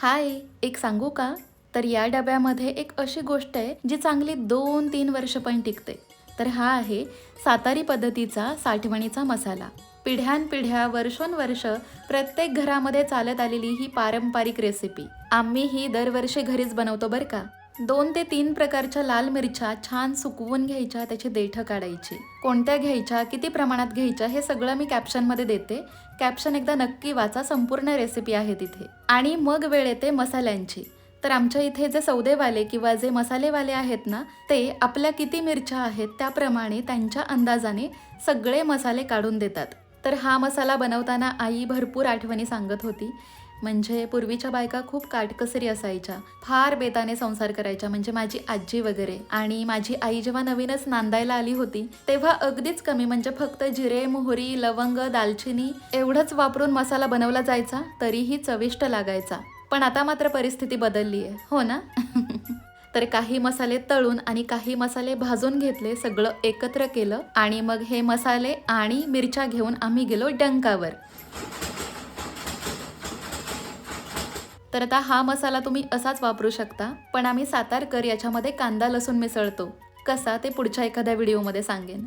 हाय, एक सांगू का? तर या डब्यामध्ये एक अशी गोष्ट आहे जी चांगली 2-3 वर्ष पण टिकते. तर हा आहे सातारी पद्धतीचा साठवणीचा मसाला. पिढ्यानपिढ्या, वर्षोनवर्ष प्रत्येक घरामध्ये चालत आलेली ही पारंपरिक रेसिपी. आम्ही ही दरवर्षी घरीच बनवतो बरं का. 2 ते 3 प्रकारच्या लाल मिरच्या छान सुकवून घ्यायच्या, त्याची देठं काढायची. कोणत्या घ्यायच्या, किती प्रमाणात घ्यायच्या हे सगळं मी कॅप्शनमध्ये देते. कॅप्शन एकदा नक्की वाचा, संपूर्ण रेसिपी आहे तिथे. आणि मग वेळ येते मसाल्यांची. तर आमच्या इथे जे सौदेवाले किंवा जे मसालेवाले आहेत ना, ते आपल्या किती मिरच्या आहेत त्याप्रमाणे त्यांच्या अंदाजाने सगळे मसाले काढून देतात. तर हा मसाला बनवताना आई भरपूर आठवणी सांगत होती. म्हणजे पूर्वीच्या बायका खूप काटकसरी असायच्या, फार बेताने संसार करायच्या, म्हणजे माझी आजी वगैरे. आणि माझी आई जेव्हा नवीनच नांदायला आली होती तेव्हा अगदीच कमी, म्हणजे फक्त जिरे, मोहरी, लवंग, दालचिनी एवढंच वापरून मसाला बनवला जायचा, तरीही चविष्ट लागायचा. पण आता मात्र परिस्थिती बदलली आहे, हो ना? तर काही मसाले तळून आणि काही मसाले भाजून घेतले, सगळं एकत्र केलं आणि मग हे मसाले आणि मिरच्या घेऊन आम्ही गेलो डंकावर. तर आता हा मसाला तुम्ही असाच वापरू शकता, पण आम्ही सातारकर याच्यामध्ये कांदा लसूण मिसळतो. कसा ते पुढच्या एखाद्या व्हिडिओमध्ये सांगेन.